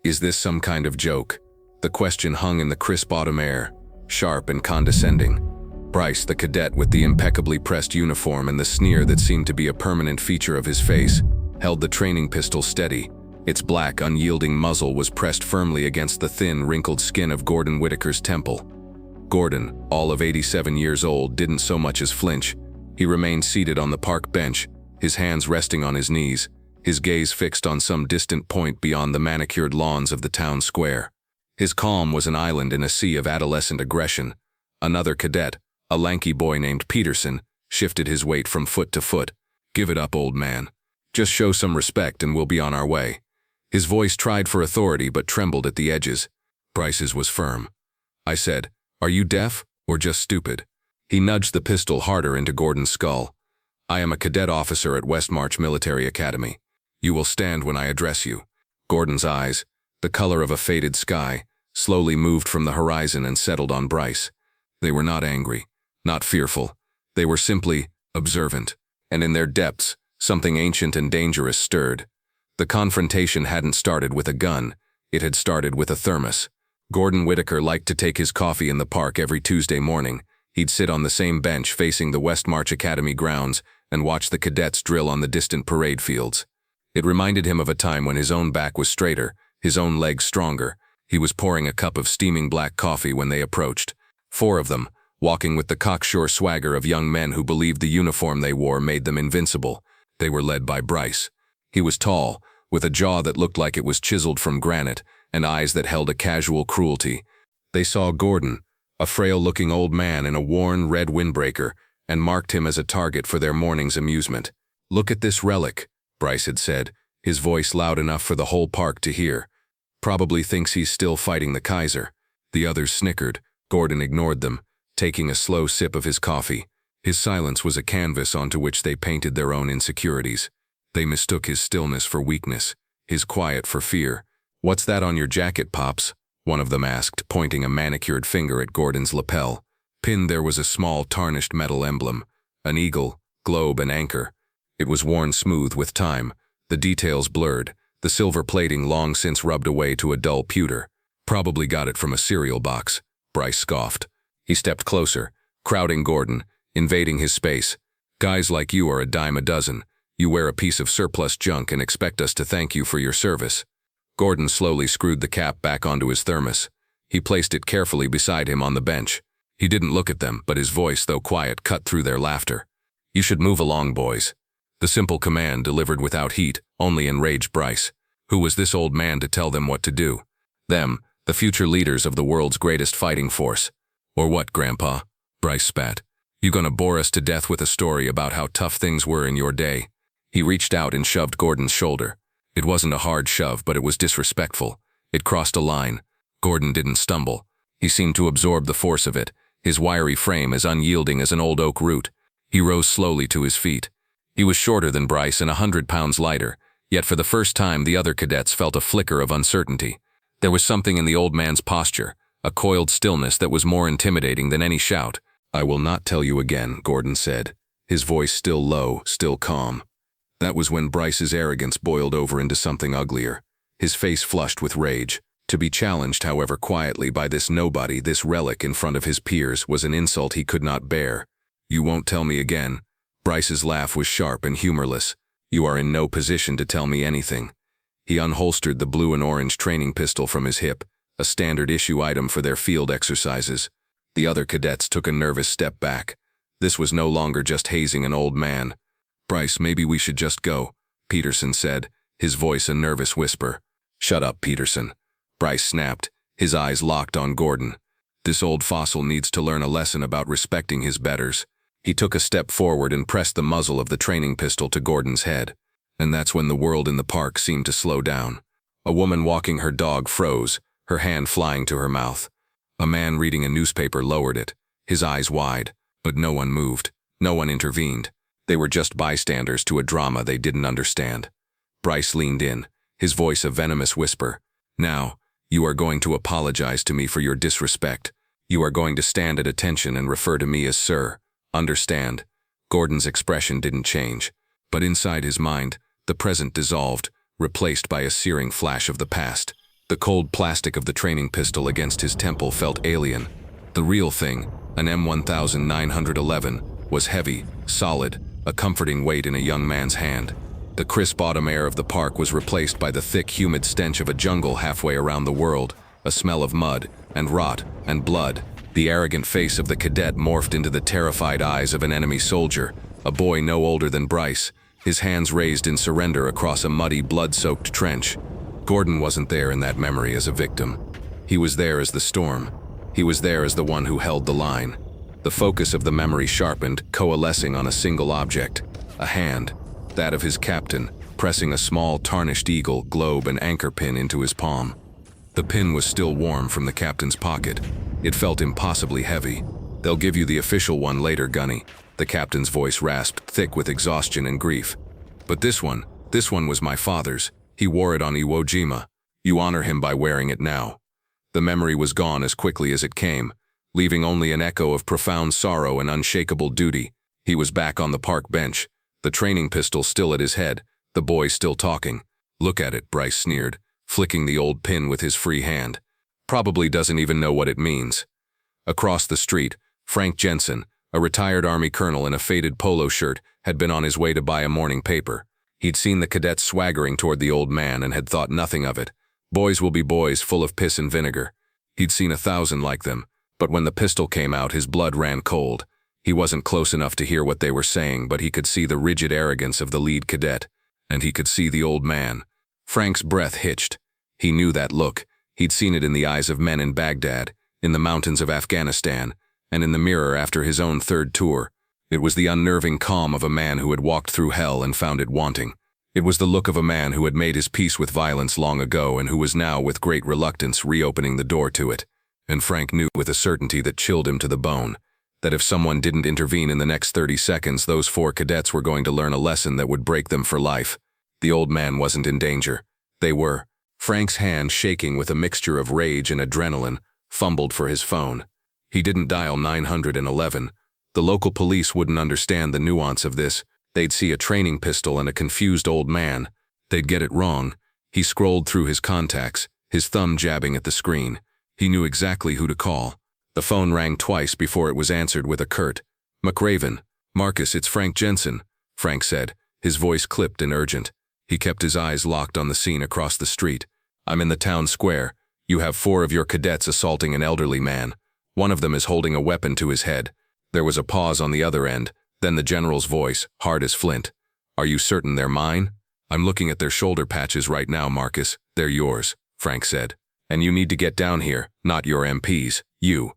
Is this some kind of joke? The question hung in the crisp autumn air, sharp and condescending. Bryce, the cadet with the impeccably pressed uniform and the sneer that seemed to be a permanent feature of his face, held the training pistol steady. Its black, unyielding muzzle was pressed firmly against the thin, wrinkled skin of Gordon Whitaker's temple. Gordon, all of 87 years old, didn't so much as flinch. He remained seated on the park bench, his hands resting on his knees, his gaze fixed on some distant point beyond the manicured lawns of the town square. His calm was an island in a sea of adolescent aggression. Another cadet, a lanky boy named Peterson, shifted his weight from foot to foot. "Give it up, old man. Just show some respect and we'll be on our way." His voice tried for authority but trembled at the edges. Bryce's was firm. I said, "Are you deaf or just stupid?" He nudged the pistol harder into Gordon's skull. "I am a cadet officer at Westmarch Military Academy. You will stand when I address you." Gordon's eyes, the color of a faded sky, slowly moved from the horizon and settled on Bryce. They were not angry, not fearful. They were simply observant, and in their depths, something ancient and dangerous stirred. The confrontation hadn't started with a gun, it had started with a thermos. Gordon Whitaker liked to take his coffee in the park every Tuesday morning. He'd sit on the same bench facing the Westmarch Academy grounds and watch the cadets drill on the distant parade fields. It reminded him of a time when his own back was straighter, his own legs stronger. He was pouring a cup of steaming black coffee when they approached. 4 of them, walking with the cocksure swagger of young men who believed the uniform they wore made them invincible. They were led by Bryce. He was tall, with a jaw that looked like it was chiseled from granite, and eyes that held a casual cruelty. They saw Gordon, a frail-looking old man in a worn red windbreaker, and marked him as a target for their morning's amusement. "Look at this relic," Bryce had said, his voice loud enough for the whole park to hear. "Probably thinks he's still fighting the Kaiser." The others snickered. Gordon ignored them, taking a slow sip of his coffee. His silence was a canvas onto which they painted their own insecurities. They mistook his stillness for weakness, his quiet for fear. "What's that on your jacket, Pops?" one of them asked, pointing a manicured finger at Gordon's lapel. Pinned there was a small tarnished metal emblem, an eagle, globe, and anchor. It was worn smooth with time, the details blurred, the silver plating long since rubbed away to a dull pewter. "Probably got it from a cereal box," Bryce scoffed. He stepped closer, crowding Gordon, invading his space. "Guys like you are a dime a dozen. You wear a piece of surplus junk and expect us to thank you for your service." Gordon slowly screwed the cap back onto his thermos. He placed it carefully beside him on the bench. He didn't look at them, but his voice, though quiet, cut through their laughter. "You should move along, boys." The simple command, delivered without heat, only enraged Bryce. Who was this old man to tell them what to do? Them, the future leaders of the world's greatest fighting force. "Or what, Grandpa?" Bryce spat. "You gonna bore us to death with a story about how tough things were in your day?" He reached out and shoved Gordon's shoulder. It wasn't a hard shove, but it was disrespectful. It crossed a line. Gordon didn't stumble. He seemed to absorb the force of it, his wiry frame as unyielding as an old oak root. He rose slowly to his feet. He was shorter than Bryce and 100 pounds lighter, yet for the first time the other cadets felt a flicker of uncertainty. There was something in the old man's posture, a coiled stillness that was more intimidating than any shout. "I will not tell you again," Gordon said, his voice still low, still calm. That was when Bryce's arrogance boiled over into something uglier. His face flushed with rage. To be challenged, however quietly, by this nobody, this relic in front of his peers, was an insult he could not bear. "You won't tell me again?" Bryce's laugh was sharp and humorless. "You are in no position to tell me anything." He unholstered the blue and orange training pistol from his hip, a standard issue item for their field exercises. The other cadets took a nervous step back. This was no longer just hazing an old man. "Bryce, maybe we should just go," Peterson said, his voice a nervous whisper. "Shut up, Peterson." Bryce snapped, his eyes locked on Gordon. This old fossil needs to learn a lesson about respecting his betters. He took a step forward and pressed the muzzle of the training pistol to Gordon's head. And that's when the world in the park seemed to slow down. A woman walking her dog froze, her hand flying to her mouth. A man reading a newspaper lowered it, his eyes wide, but no one moved, no one intervened. They were just bystanders to a drama they didn't understand. Bryce leaned in, his voice a venomous whisper. "Now, you are going to apologize to me for your disrespect. You are going to stand at attention and refer to me as sir. Understand?" Gordon's expression didn't change, but inside his mind, the present dissolved, replaced by a searing flash of the past. The cold plastic of the training pistol against his temple felt alien. The real thing, an M1911, was heavy, solid, a comforting weight in a young man's hand. The crisp autumn air of the park was replaced by the thick, humid stench of a jungle halfway around the world, a smell of mud, and rot, and blood. The arrogant face of the cadet morphed into the terrified eyes of an enemy soldier, a boy no older than Bryce, his hands raised in surrender across a muddy, blood-soaked trench. Gordon wasn't there in that memory as a victim. He was there as the storm. He was there as the one who held the line. The focus of the memory sharpened, coalescing on a single object, a hand, that of his captain, pressing a small tarnished eagle, globe, and anchor pin into his palm. The pin was still warm from the captain's pocket. It felt impossibly heavy. "They'll give you the official one later, Gunny," the captain's voice rasped, thick with exhaustion and grief. "But this one was my father's. He wore it on Iwo Jima. You honor him by wearing it now." The memory was gone as quickly as it came, leaving only an echo of profound sorrow and unshakable duty. He was back on the park bench, the training pistol still at his head, the boy still talking. "Look at it," Bryce sneered, flicking the old pin with his free hand. "Probably doesn't even know what it means." Across the street, Frank Jensen, a retired Army colonel in a faded polo shirt, had been on his way to buy a morning paper. He'd seen the cadets swaggering toward the old man and had thought nothing of it. Boys will be boys, full of piss and vinegar. He'd seen 1,000 like them, but when the pistol came out, his blood ran cold. He wasn't close enough to hear what they were saying, but he could see the rigid arrogance of the lead cadet, and he could see the old man. Frank's breath hitched. He knew that look. He'd seen it in the eyes of men in Baghdad, in the mountains of Afghanistan, and in the mirror after his own third tour. It was the unnerving calm of a man who had walked through hell and found it wanting. It was the look of a man who had made his peace with violence long ago and who was now, with great reluctance, reopening the door to it. And Frank knew with a certainty that chilled him to the bone, that if someone didn't intervene in the next 30 seconds, those 4 cadets were going to learn a lesson that would break them for life. The old man wasn't in danger. They were. Frank's hand, shaking with a mixture of rage and adrenaline, fumbled for his phone. He didn't dial 911. The local police wouldn't understand the nuance of this. They'd see a training pistol and a confused old man. They'd get it wrong. He scrolled through his contacts, his thumb jabbing at the screen. He knew exactly who to call. The phone rang twice before it was answered with a curt, "McRaven. Marcus, it's Frank Jensen," Frank said, his voice clipped and urgent. He kept his eyes locked on the scene across the street. "I'm in the town square. You have 4 of your cadets assaulting an elderly man. One of them is holding a weapon to his head." There was a pause on the other end, then the general's voice, hard as flint. "Are you certain they're mine?" "I'm looking at their shoulder patches right now, Marcus. They're yours," Frank said. "And you need to get down here, not your MPs, you."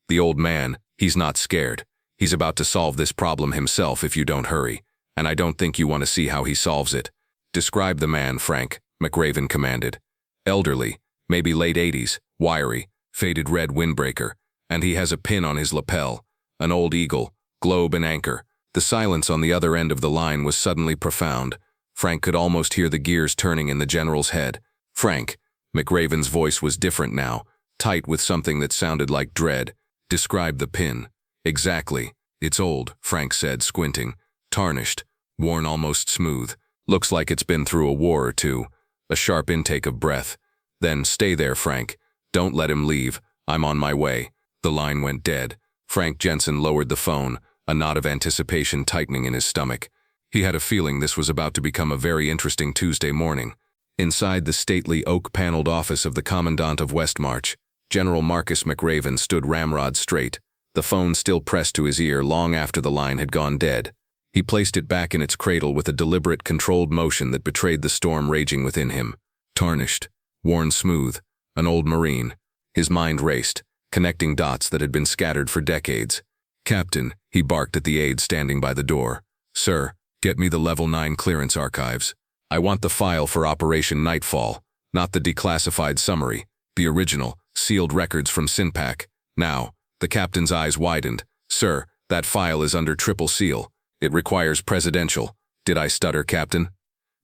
The old man, he's not scared. He's about to solve this problem himself if you don't hurry, and I don't think you want to see how he solves it. "Describe the man, Frank," McRaven commanded. "Elderly, maybe late 80s, wiry, faded red windbreaker, and he has a pin on his lapel, an old eagle, globe and anchor." The silence on the other end of the line was suddenly profound. Frank could almost hear the gears turning in the general's head. "Frank," McRaven's voice was different now, tight with something that sounded like dread. "Describe the pin." "Exactly. It's old," Frank said, squinting. "Tarnished, worn almost smooth. Looks like it's been through a war or two." A sharp intake of breath. Then, "Stay there, Frank. Don't let him leave. I'm on my way." The line went dead. Frank Jensen lowered the phone, a knot of anticipation tightening in his stomach. He had a feeling this was about to become a very interesting Tuesday morning. Inside the stately oak-paneled office of the Commandant of Westmarch, General Marcus McRaven stood ramrod straight, the phone still pressed to his ear long after the line had gone dead. He placed it back in its cradle with a deliberate, controlled motion that betrayed the storm raging within him. Tarnished, worn smooth, an old Marine. His mind raced, connecting dots that had been scattered for decades. "Captain," he barked at the aide standing by the door. "Sir, get me the Level 9 clearance archives. I want the file for Operation Nightfall, not the declassified summary, the original, sealed records from Sinpak. Now." The captain's eyes widened. "Sir, that file is under triple seal. It requires presidential." "Did I stutter, Captain?"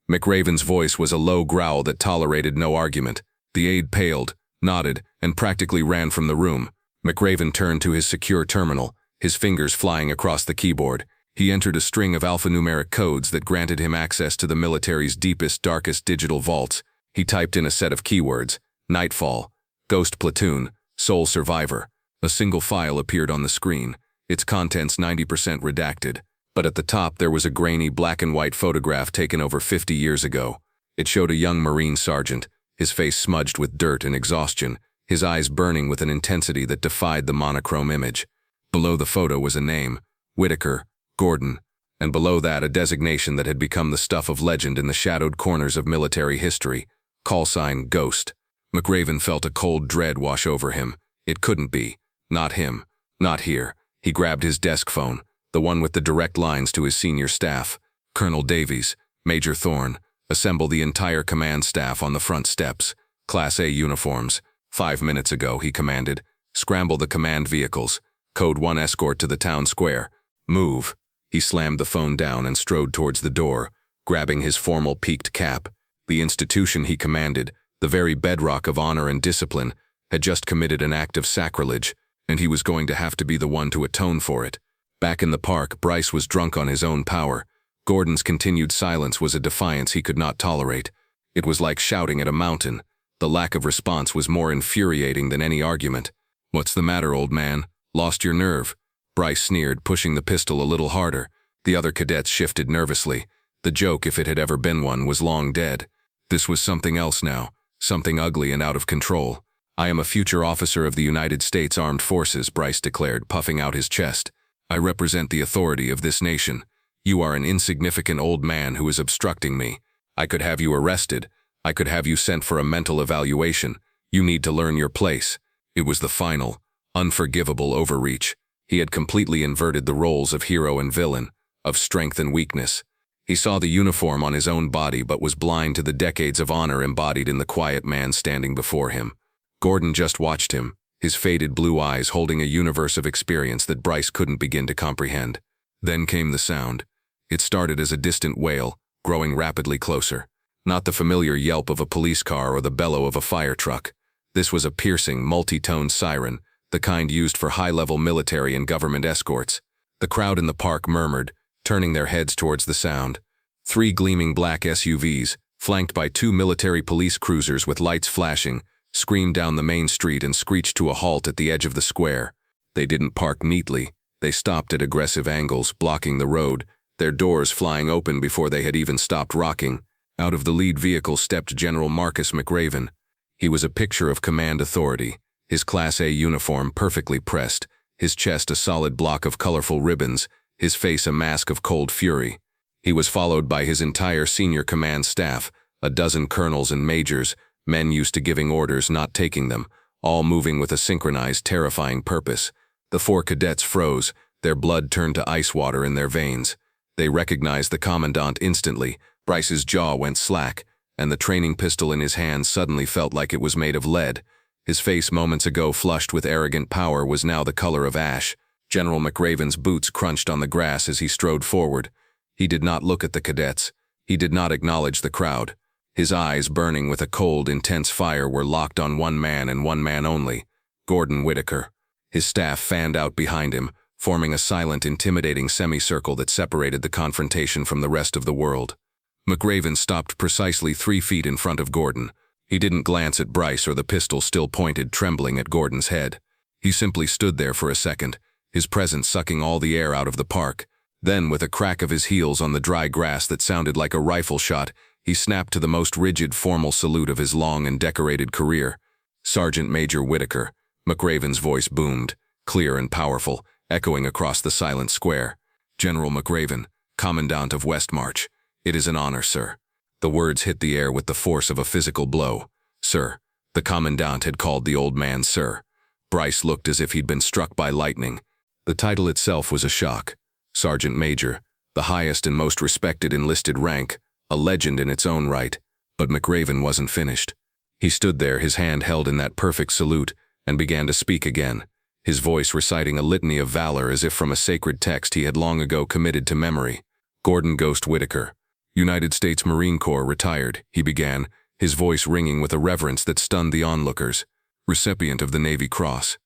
McRaven's voice was a low growl that tolerated no argument. The aide paled, nodded, and practically ran from the room. McRaven turned to his secure terminal, his fingers flying across the keyboard. He entered a string of alphanumeric codes that granted him access to the military's deepest, darkest digital vaults. He typed in a set of keywords, Nightfall. Ghost Platoon. Sole Survivor. A single file appeared on the screen, its contents 90% redacted. But at the top there was a grainy black and white photograph taken over 50 years ago. It showed a young Marine sergeant, his face smudged with dirt and exhaustion, his eyes burning with an intensity that defied the monochrome image. Below the photo was a name, Whitaker, Gordon, and below that a designation that had become the stuff of legend in the shadowed corners of military history, call sign Ghost. McRaven felt a cold dread wash over him. It couldn't be. Not him. Not here. He grabbed his desk phone, the one with the direct lines to his senior staff. Colonel Davies, Major Thorne, assemble the entire command staff on the front steps. Class A uniforms. 5 minutes ago, he commanded. Scramble the command vehicles. Code 1 escort to the town square. Move. He slammed the phone down and strode towards the door, grabbing his formal peaked cap. The institution he commanded, the very bedrock of honor and discipline, had just committed an act of sacrilege, and he was going to have to be the one to atone for it. Back in the park, Bryce was drunk on his own power. Gordon's continued silence was a defiance he could not tolerate. It was like shouting at a mountain. The lack of response was more infuriating than any argument. "What's the matter, old man? Lost your nerve?" Bryce sneered, pushing the pistol a little harder. The other cadets shifted nervously. The joke, if it had ever been one, was long dead. This was something else now, something ugly and out of control. "I am a future officer of the United States Armed Forces," Bryce declared, puffing out his chest. "I represent the authority of this nation. You are an insignificant old man who is obstructing me. I could have you arrested. I could have you sent for a mental evaluation. You need to learn your place." It was the final, unforgivable overreach. He had completely inverted the roles of hero and villain, of strength and weakness. He saw the uniform on his own body but was blind to the decades of honor embodied in the quiet man standing before him. Gordon just watched him, his faded blue eyes holding a universe of experience that Bryce couldn't begin to comprehend. Then came the sound. It started as a distant wail, growing rapidly closer. Not the familiar yelp of a police car or the bellow of a fire truck. This was a piercing, multi-toned siren, the kind used for high-level military and government escorts. The crowd in the park murmured, turning their heads towards the sound. 3 gleaming black SUVs, flanked by 2 military police cruisers with lights flashing, screamed down the main street and screeched to a halt at the edge of the square. They didn't park neatly. They stopped at aggressive angles, blocking the road, their doors flying open before they had even stopped rocking. Out of the lead vehicle stepped General Marcus McRaven. He was a picture of command authority, his Class A uniform perfectly pressed, his chest a solid block of colorful ribbons, his face a mask of cold fury. He was followed by his entire senior command staff, a dozen colonels and majors, men used to giving orders, not taking them, all moving with a synchronized, terrifying purpose. The 4 cadets froze, their blood turned to ice water in their veins. They recognized the commandant instantly. Bryce's jaw went slack, and the training pistol in his hand suddenly felt like it was made of lead. His face, moments ago flushed with arrogant power, was now the color of ash. General McRaven's boots crunched on the grass as he strode forward. He did not look at the cadets. He did not acknowledge the crowd. His eyes, burning with a cold, intense fire, were locked on one man and one man only, Gordon Whitaker. His staff fanned out behind him, forming a silent, intimidating semicircle that separated the confrontation from the rest of the world. McRaven stopped precisely 3 feet in front of Gordon. He didn't glance at Bryce, or the pistol still pointed trembling at Gordon's head. He simply stood there for a second, his presence sucking all the air out of the park. Then, with a crack of his heels on the dry grass that sounded like a rifle shot, he snapped to the most rigid, formal salute of his long and decorated career. "Sergeant Major Whitaker," McRaven's voice boomed, clear and powerful, echoing across the silent square. "General McRaven, Commandant of Westmarch. It is an honor, sir." The words hit the air with the force of a physical blow. "Sir." The commandant had called the old man sir. Bryce looked as if he'd been struck by lightning. The title itself was a shock. Sergeant Major, the highest and most respected enlisted rank, a legend in its own right. But McRaven wasn't finished. He stood there, his hand held in that perfect salute, and began to speak again, his voice reciting a litany of valor as if from a sacred text he had long ago committed to memory. "Gordon Ghost Whitaker, United States Marine Corps, retired," he began, his voice ringing with a reverence that stunned the onlookers. "Recipient of the Navy Cross."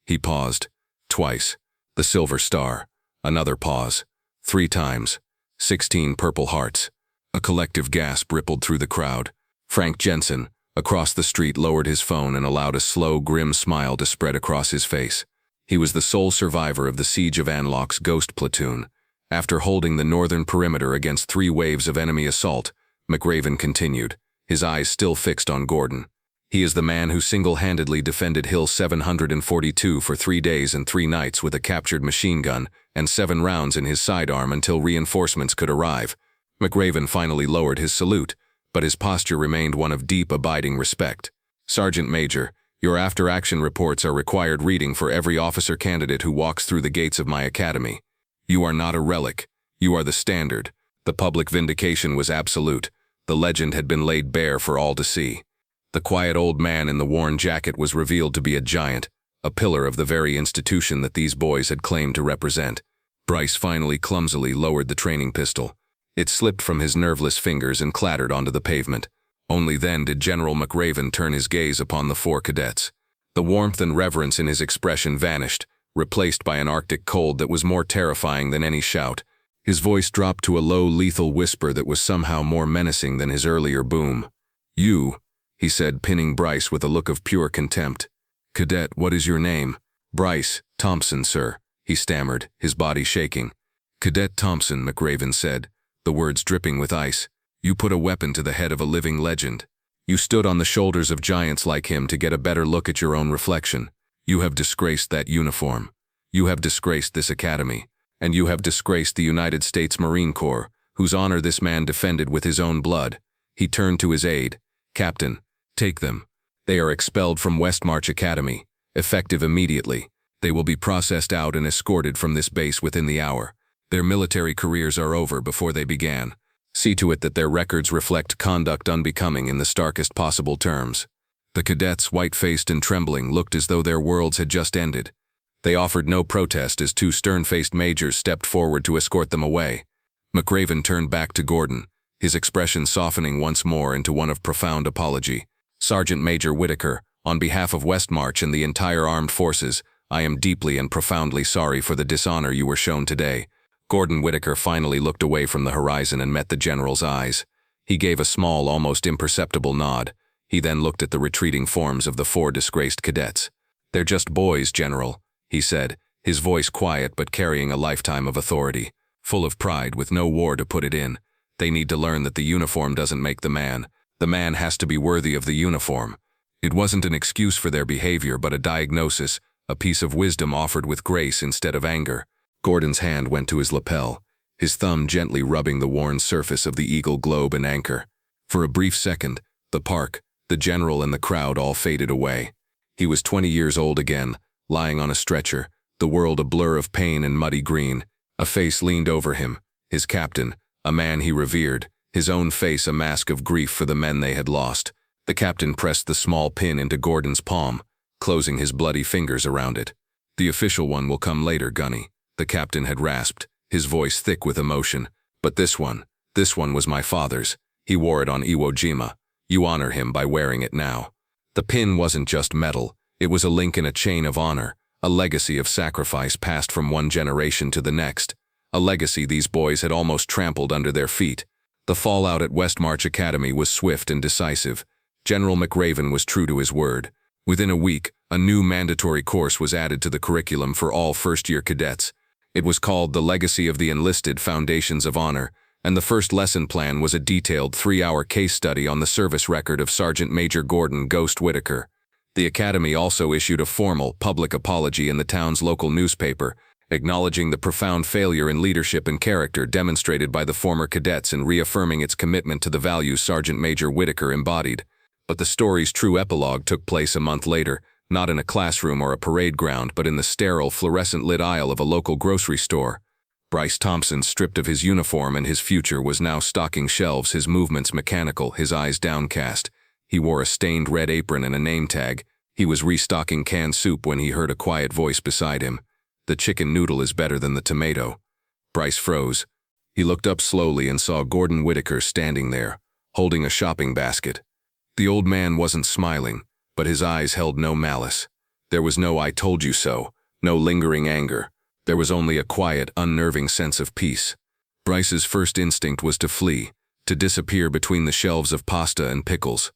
He paused. Twice. The Silver Star. Another pause. 3 times. 16 Purple Hearts. A collective gasp rippled through the crowd. Frank Jensen, Across the street lowered his phone and allowed a slow, grim smile to spread across his face. He was the sole survivor of the siege of Anlock's ghost platoon. After holding the northern perimeter against 3 waves of enemy assault, McRaven continued, his eyes still fixed on Gordon. He is the man who single-handedly defended Hill 742 for 3 days and 3 nights with a captured machine gun and 7 rounds in his sidearm until reinforcements could arrive. McRaven finally lowered his salute, but his posture remained one of deep, abiding respect. Sergeant Major, your after-action reports are required reading for every officer candidate who walks through the gates of my academy. You are not a relic. You are the standard. The public vindication was absolute. The legend had been laid bare for all to see. The quiet old man in the worn jacket was revealed to be a giant, a pillar of the very institution that these boys had claimed to represent. Bryce finally clumsily lowered the training pistol. It slipped from his nerveless fingers and clattered onto the pavement. Only then did General McRaven turn his gaze upon the 4 cadets. The warmth and reverence in his expression vanished, replaced by an Arctic cold that was more terrifying than any shout. His voice dropped to a low, lethal whisper that was somehow more menacing than his earlier boom. "You," he said, pinning Bryce with a look of pure contempt. "Cadet, what is your name?" "Bryce Thompson, sir," he stammered, his body shaking. "Cadet Thompson," McRaven said, the words dripping with ice. "You put a weapon to the head of a living legend. You stood on the shoulders of giants like him to get a better look at your own reflection. You have disgraced that uniform. You have disgraced this academy. And you have disgraced the United States Marine Corps, whose honor this man defended with his own blood." He turned to his aide. "Captain, take them. They are expelled from Westmarch Academy, effective immediately. They will be processed out and escorted from this base within the hour. Their military careers are over before they began. See to it that their records reflect conduct unbecoming in the starkest possible terms." The cadets, white-faced and trembling, looked as though their worlds had just ended. They offered no protest as 2 stern-faced majors stepped forward to escort them away. McRaven turned back to Gordon, his expression softening once more into one of profound apology. "Sergeant Major Whitaker, on behalf of Westmarch and the entire armed forces, I am deeply and profoundly sorry for the dishonor you were shown today." Gordon Whitaker finally looked away from the horizon and met the general's eyes. He gave a small, almost imperceptible nod. He then looked at the retreating forms of the 4 disgraced cadets. "They're just boys, General," he said, his voice quiet but carrying a lifetime of authority. Full of pride with no war to put it in. "They need to learn that the uniform doesn't make the man. The man has to be worthy of the uniform." It wasn't an excuse for their behavior but a diagnosis, a piece of wisdom offered with grace instead of anger. Gordon's hand went to his lapel, his thumb gently rubbing the worn surface of the eagle globe and anchor. For a brief second, the park, the general and the crowd all faded away. He was 20 years old again, lying on a stretcher, the world a blur of pain and muddy green. A face leaned over him, his captain, a man he revered, his own face a mask of grief for the men they had lost. The captain pressed the small pin into Gordon's palm, closing his bloody fingers around it. "The official one will come later, Gunny," the captain had rasped, his voice thick with emotion. "But this one was my father's. He wore it on Iwo Jima. You honor him by wearing it now." The pin wasn't just metal, it was a link in a chain of honor, a legacy of sacrifice passed from one generation to the next, a legacy these boys had almost trampled under their feet. The fallout at Westmarch Academy was swift and decisive. General McRaven was true to his word. Within a week, a new mandatory course was added to the curriculum for all first-year cadets. It was called The Legacy of the Enlisted Foundations of Honor, and the first lesson plan was a detailed 3-hour case study on the service record of Sergeant Major Gordon "Ghost" Whitaker. The Academy also issued a formal, public apology in the town's local newspaper, acknowledging the profound failure in leadership and character demonstrated by the former cadets and reaffirming its commitment to the values Sergeant Major Whitaker embodied. But the story's true epilogue took place a month later, not in a classroom or a parade ground, but in the sterile, fluorescent-lit aisle of a local grocery store. Bryce Thompson, stripped of his uniform and his future, was now stocking shelves, his movements mechanical, his eyes downcast. He wore a stained red apron and a name tag. He was restocking canned soup when he heard a quiet voice beside him. "The chicken noodle is better than the tomato." Bryce froze. He looked up slowly and saw Gordon Whitaker standing there, holding a shopping basket. The old man wasn't smiling, but his eyes held no malice. There was no "I told you so," no lingering anger. There was only a quiet, unnerving sense of peace. Bryce's first instinct was to flee, to disappear between the shelves of pasta and pickles.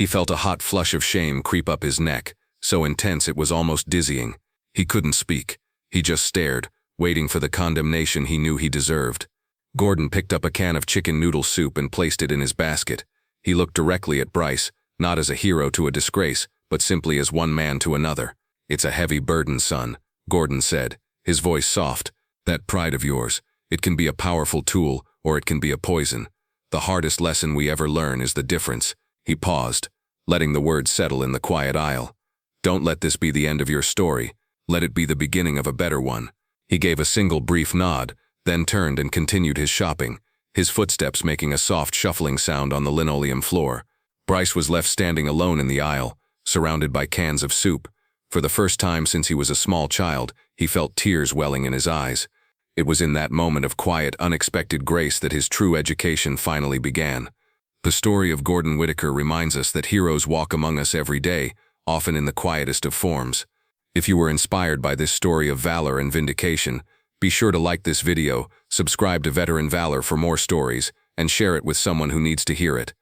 He felt a hot flush of shame creep up his neck, so intense it was almost dizzying. He couldn't speak. He just stared, waiting for the condemnation he knew he deserved. Gordon picked up a can of chicken noodle soup and placed it in his basket. He looked directly at Bryce, not as a hero to a disgrace, but simply as one man to another. "It's a heavy burden, son," Gordon said, his voice soft. "That pride of yours, it can be a powerful tool, or it can be a poison. The hardest lesson we ever learn is the difference." He paused, letting the words settle in the quiet aisle. "Don't let this be the end of your story. Let it be the beginning of a better one." He gave a single brief nod, then turned and continued his shopping, his footsteps making a soft shuffling sound on the linoleum floor. Bryce was left standing alone in the aisle, surrounded by cans of soup. For the first time since he was a small child, he felt tears welling in his eyes. It was in that moment of quiet, unexpected grace that his true education finally began. The story of Gordon Whitaker reminds us that heroes walk among us every day, often in the quietest of forms. If you were inspired by this story of valor and vindication, be sure to like this video, subscribe to Veteran Valor for more stories, and share it with someone who needs to hear it.